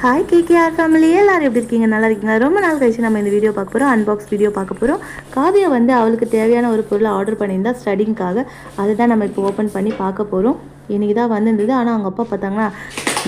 Hi KKR family, எல்லாரும் எப்படி இருக்கீங்க? நல்லா இருக்கீங்க? ரொம்ப நாள் கழிச்சு நம்ம இந்த வீடியோ பார்க்க போகிறோம், அன்பாக்ஸ் வீடியோ பார்க்க போகிறோம். காவியா வந்து அவளுக்கு தேவையான ஒரு பொருளை ஆர்டர் பண்ணியிருந்தா ஸ்டடிங்காக. அதுதான் நம்ம இப்போ ஓப்பன் பண்ணி பார்க்க போகிறோம். இன்றைக்கி தான் வந்திருந்தது. ஆனால் அவங்க அப்பா பார்த்தாங்கன்னா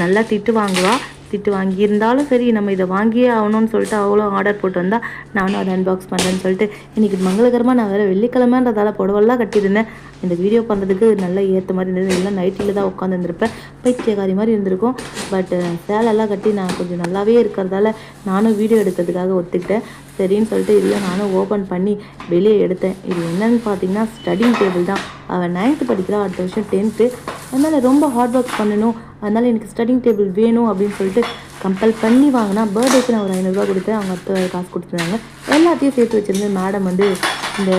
நல்லா திட்டு வாங்குவா. திட்டு வாங்கியிருந்தாலும் சரி, நம்ம இதை வாங்கியே ஆகணும்னு சொல்லிட்டு அவ்வளோ ஆர்டர் போட்டு வந்தால் நானும் அதை அன்பாக்ஸ் பண்ணுறேன்னு சொல்லிட்டு இன்றைக்கி மங்களகரமாக நான் வேறு வெள்ளிக்கிழமைன்றதால புடவெல்லாம் கட்டியிருந்தேன். இந்த வீடியோ பண்ணுறதுக்கு நல்லா ஏற்ற மாதிரி இருந்தது. எல்லாம் நைட்டில் தான் உட்காந்துருந்துருப்பேன், பைத்தியக்காரி மாதிரி இருந்திருக்கும். பட் சேலெல்லாம் கட்டி நான் கொஞ்சம் நல்லாவே இருக்கிறதால நானும் வீடியோ எடுக்கிறதுக்காக ஒத்துக்கிட்டேன். சரின்னு சொல்லிட்டு இதில் நானும் ஓப்பன் பண்ணி வெளியே எடுத்தேன். இது என்னன்னு பார்த்தீங்கன்னா ஸ்டடிங் டேபிள் தான். அவள் 9th படிக்கிறா, அடுத்த வருஷம் 10th. அதனால் ரொம்ப ஹார்ட் ஒர்க் பண்ணணும், அதனால் எனக்கு ஸ்டடிங் டேபிள் வேணும் அப்படின்னு சொல்லிட்டு கம்பல் பண்ணி வாங்கினா. பர்த்டேக்கு நான் ஒரு 500 ரூபா கொடுத்தேன், அவங்க அடுத்த காசு கொடுத்துருந்தாங்க. எல்லாத்தையும் சேர்த்து வச்சுருந்தேன். மேடம் வந்து இந்த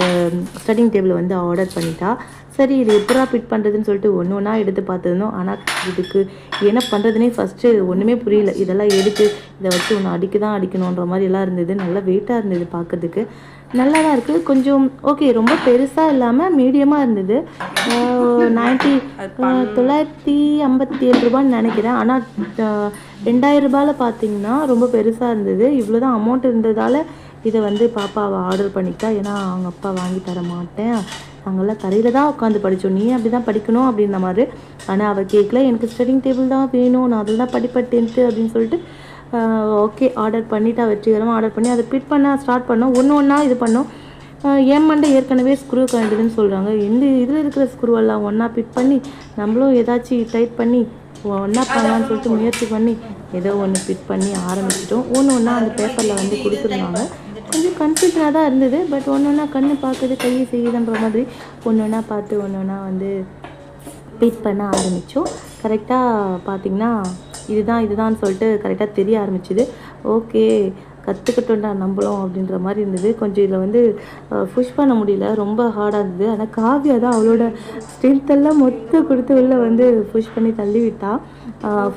ஸ்டடிங் டேபிளை வந்து ஆர்டர் பண்ணிட்டா. சரி இது எப்படா ஃபிட் பண்ணுறதுன்னு சொல்லிட்டு ஒன்று ஒன்றா எடுத்து பார்த்துருந்தோம். ஆனால் இதுக்கு என்ன பண்ணுறதுனே ஃபஸ்ட்டு ஒன்றுமே புரியல. இதெல்லாம் எடுத்து இதை வச்சு ஒன்று அடிக்கணுன்ற மாதிரி எல்லாம் இருந்தது. நல்லா வெயிட்டாக இருந்தது, பார்க்கறதுக்கு நல்லா தான் இருக்குது. கொஞ்சம் ஓகே, ரொம்ப பெருசாக இல்லாமல் மீடியமாக இருந்தது. 957 ரூபான்னு நினைக்கிறேன். ஆனால் 2000 ரூபாயில் பார்த்தீங்கன்னா ரொம்ப பெருசாக இருந்தது. இவ்வளோ தான் அமௌண்ட் இருந்ததால் இதை வந்து பாப்பாவை ஆர்டர் பண்ணிட்டா. ஏன்னா அவங்க அப்பா வாங்கி தர மாட்டேன், நாங்கள்லாம் தரையில் தான் உட்காந்து படித்தோம், நீ அப்படி தான் படிக்கணும் அப்படின்ற மாதிரி. ஆனால் அவள் கேட்கல, எனக்கு ஸ்டடிங் டேபிள் தான் வேணும், நான் அதில் தான் படிப்பேன் 10th அப்படின்னு சொல்லிட்டு ஓகே ஆர்டர் பண்ணிவிட்டா. வெற்றிகரமாக ஆர்டர் பண்ணி அதை ஃபிட் பண்ண ஸ்டார்ட் பண்ணோம். ஒன்று ஒன்றா இது பண்ணோம். ஏமாண்ட ஏற்கனவே ஸ்க்ரூ கண்டுதுன்னு சொல்கிறாங்க. இந்த இதில் இருக்கிற ஸ்க்ரூவெல்லாம் ஒன்றா ஃபிட் பண்ணி நம்மளும் ஏதாச்சும் டைட் பண்ணி ஒன்றா பண்ணலான்னு சொல்லிட்டு முயற்சி பண்ணி ஏதோ ஒன்று ஃபிட் பண்ணி ஆரம்பிச்சிட்டோம். ஒன்று ஒன்றா அந்த பேப்பரில் வந்து கொடுத்துருந்தாங்க. கொஞ்சம் கன்ஃபியூஷனாக தான் இருந்தது. பட் ஒன்று ஒன்றா கண்ணு பார்க்குது, கையை செய்யுதுன்ற மாதிரி ஒன்று ஒன்றா பார்த்து ஒன்று ஒன்றா வந்து ஃபிட் பண்ண ஆரம்பித்தோம். கரெக்டாக பார்த்திங்கன்னா இதுதான் சொல்லிட்டு கரெக்டாக தெரிய ஆரம்பிச்சுது. ஓகே கற்றுக்கிட்டோண்டா நம்மளும் அப்படின்ற மாதிரி இருந்தது. கொஞ்சம் இதில் வந்து புஷ் பண்ண முடியல, ரொம்ப ஹார்டாக இருந்தது. ஆனால் காவியா தான் அவளோட ஸ்ட்ரென்த்தெல்லாம் கொடுத்து உள்ளே வந்து புஷ் பண்ணி தள்ளி விட்டா.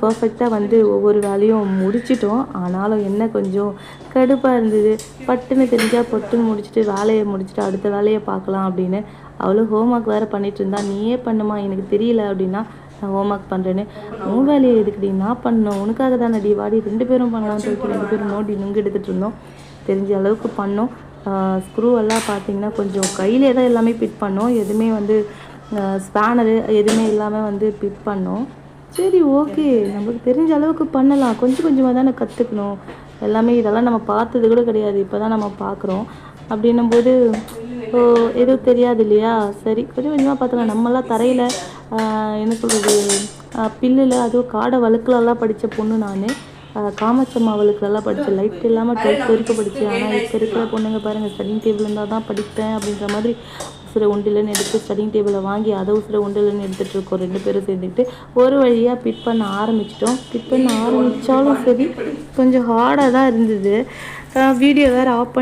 பர்ஃபெக்டாக வந்து ஒவ்வொரு வேலையும் முடிச்சிட்டோம். ஆனாலும் என்ன கொஞ்சம் கடுப்பாக இருந்தது. பட்டுன்னு தெரிஞ்சால் பொட்டுன்னு முடிச்சுட்டு வேலையை முடிச்சுட்டு அடுத்த வேலையை பார்க்கலாம் அப்படின்னு. அவளும் ஹோம் ஒர்க் வேறு பண்ணிகிட்டு இருந்தா. நீயே பண்ணுமா, எனக்கு தெரியல அப்படின்னா. நான் ஹோம் ஒர்க் பண்ணுறேன்னு. உன் வேலையை எதுக்குடி நான் பண்ணோம், உனக்காக தானே டி, வாடி 2 பேரும் பண்ணலான்னு சொல்லிட்டு 2 பேரும் நோண்டி நுங்கு எடுத்துகிட்டு இருந்தோம். தெரிஞ்ச அளவுக்கு பண்ணோம். ஸ்க்ரூ எல்லாம் பார்த்திங்கன்னா கொஞ்சம் கையிலே தான் எல்லாமே ஃபிட் பண்ணோம். எதுவுமே வந்து ஸ்பேனரு எதுவுமே இல்லாமல் வந்து ஃபிட் பண்ணோம். சரி ஓகே, நம்மளுக்கு தெரிஞ்ச அளவுக்கு பண்ணலாம், கொஞ்சம் கொஞ்சமாக தானே கற்றுக்கணும். எல்லாமே இதெல்லாம் நம்ம பார்த்தது கூட கிடையாது, இப்போ தான் நம்ம பார்க்குறோம். அப்படின்னும்போது எதுவும் தெரியாது இல்லையா. சரி கொஞ்சம் கொஞ்சமாக பார்த்துக்கலாம். நம்மளாம் தரையில் என்ன சொல்கிறது, பில்லில் அதுவும் காடை வழுக்கலெல்லாம் படித்த பொண்ணு நான். காமச்சம்மா வழுக்கலெல்லாம் படித்தேன், லைட் இல்லாமல் 12th வரைக்கும் படித்தேன். ஆனால் இப்போ இருக்கிற பொண்ணுங்க பாருங்கள், ஸ்டடிங் டேபிள் இருந்தால் தான் படிப்பேன் அப்படின்ற மாதிரி உசுரை உண்டிலன்னு எடுத்து ஸ்டடிங் டேபிளை வாங்கி அதை உசுரை உண்டிலன்னு எடுத்துகிட்டு இருக்கோம் 2 பேரும் சேர்ந்துக்கிட்டு. ஒரு வழியாக ஃபிட் பண்ண ஆரம்பிச்சிட்டோம். ஃபிட் பண்ண ஆரம்பித்தாலும் சரி கொஞ்சம் ஹார்டாக தான் இருந்தது. வீடியோ வேறு ஆஃப்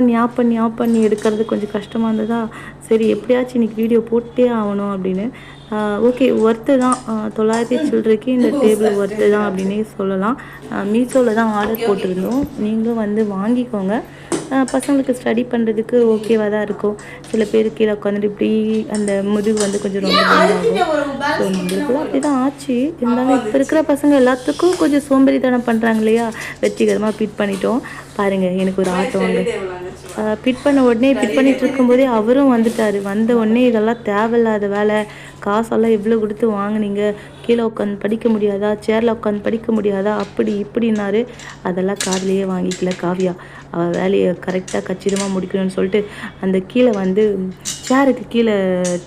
பண்ணி எடுக்கிறது கொஞ்சம் கஷ்டமாக இருந்ததா. சரி எப்படியாச்சும் இன்றைக்கி வீடியோ போட்டே ஆகணும் அப்படின்னு. ஓகே ஒர்த்து தான், 900 சில்லறைக்கு இந்த டேபிள் ஒர்த்து தான் அப்படின்னே சொல்லலாம். மீஷோவில் தான் ஆர்டர் போட்டிருந்தோம், நீங்களும் வந்து வாங்கிக்கோங்க. பசங்களுக்கு ஸ்டடி பண்ணுறதுக்கு ஓகேவாக தான் இருக்கும். சில பேர் கீழே உட்காந்துட்டு இப்படி அந்த முதுகு வந்து கொஞ்சம் ரொம்ப ஆகும். ஸோ நம்மளுக்குலாம் அப்படி தான் ஆச்சு. இருந்தாலும் இப்போ இருக்கிற பசங்க எல்லாத்துக்கும் கொஞ்சம் சோம்பேறித்தனம் பண்ணுறாங்க இல்லையா. வெற்றிகரமாக ஃபிட் பண்ணிட்டோம். பாருங்கள், எனக்கு ஒரு ஆட்டோ வந்து ஃபிட் பண்ண உடனே ஃபிட் பண்ணிகிட்டு இருக்கும்போதே அவரும் வந்துட்டார். வந்த உடனே இதெல்லாம் தேவையில்லாத வேலை, காசெல்லாம் எவ்வளோ கொடுத்து வாங்கினீங்க, கீழே உட்காந்து படிக்க முடியாதா, சேரில் உட்காந்து படிக்க முடியாதா, அப்படி இப்படின்னாரு. அதெல்லாம் காதுலேயே வாங்கிக்கல காவியா. அவள் வேலையை கரெக்டாக கச்சிதமாக முடிக்கணும்னு சொல்லிட்டு அந்த கீழே வந்து சேருக்கு கீழே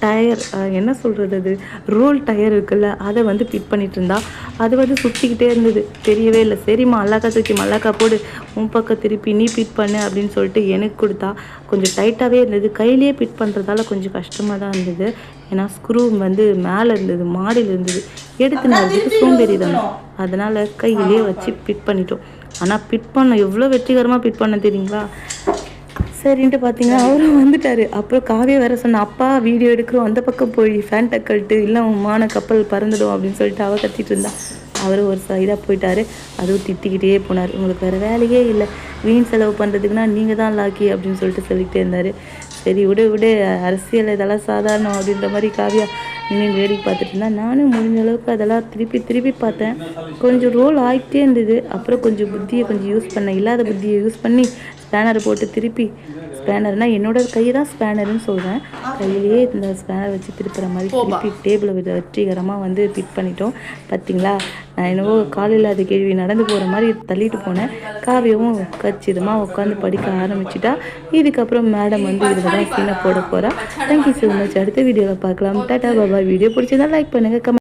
டயர், என்ன சொல்கிறது, அது ரோல் டயர் இருக்குல்ல, அதை வந்து ஃபிட் பண்ணிகிட்டு இருந்தா. அது வந்து சுற்றிக்கிட்டே இருந்தது, தெரியவே இல்லை. சரிம்மா மல்லாக்கா தூக்கி மல்லாக்கா போடு, உன் பக்கம் திருப்பி நீ ஃபிட் பண்ணு அப்படின்னு சொல்லிட்டு எனக்கு கொடுத்தா. கொஞ்சம் டைட்டாகவே இருந்தது, கையிலேயே ஃபிட் பண்ணுறதால கொஞ்சம் கஷ்டமாக தான் இருந்தது. ஏன்னா ஸ்க்ரூ வந்து மேலே இருந்தது, மாடியில் இருந்தது, எடுத்து நடுறதுக்கு சோம்பேறி தானே, அதனால் கையிலேயே வச்சு ஃபிட் பண்ணிட்டோம். ஆனால் ஃபிட் பண்ண எவ்வளோ வெற்றிகரமாக ஃபிட் பண்ண தெரியுங்களா. சரின்ட்டு பார்த்தீங்கன்னா அவரும் வந்துட்டார். அப்புறம் காவியை வேறு சொன்ன, அப்பா வீடியோ எடுக்கிறோம், அந்த பக்கம் போய் ஃபேன் டக்கல்ட்டு இல்லை மான கப்பல் பறந்துடும் அப்படின்னு சொல்லிட்டு அவள் கத்திட்டு இருந்தா. அவர் ஒரு சைடாக போயிட்டார். அதுவும் திட்டிக்கிட்டே போனார், உங்களுக்கு வேறு வேலையே இல்லை, வீண் செலவு பண்ணுறதுக்குன்னா நீங்கள் தான் லாக்கி அப்படின்னு சொல்லிட்டு சொல்லிகிட்டே இருந்தார். சரி விடு விடு, அரசியல் இதெல்லாம் சாதாரணம் அப்படின்ற மாதிரி காவியா இன்னும் வேடிக்கை பார்த்துட்டு இருந்தா. நானும் முடிஞ்ச அளவுக்கு அதெல்லாம் திருப்பி திருப்பி பார்த்தேன். கொஞ்சம் ரோல் ஆகிட்டே இருந்தது. அப்புறம் கொஞ்சம் புத்தியை கொஞ்சம் யூஸ் பண்ணேன், இல்லாத புத்தியை யூஸ் பண்ணி ஸ்பேனரை போட்டு திருப்பி, ஸ்பேனர்னால் என்னோட கையை தான் ஸ்பேனர்னு சொல்கிறேன், கையிலேயே இந்த ஸ்பேனர் வச்சு திருப்புற மாதிரி திருப்பி டேபிளை வெற்றிகரமாக வந்து ஃபிட் பண்ணிட்டோம். பார்த்தீங்களா, நான் என்னவோ காலையில் அது கேள்வி நடந்து போகிற மாதிரி தள்ளிட்டு போனேன். காவியவும் கச்சிதமாக உட்காந்து படிக்க ஆரம்பிச்சிட்டா. இதுக்கப்புறம் மேடம் வந்து இதில் தான் சீனை போட போகிறா. Thank you so much. அடுத்த வீடியோவில் பார்க்கலாம். டாட்டா பாபா. வீடியோ பிடிச்சதா லைக் பண்ணுங்கள், கமெண்ட்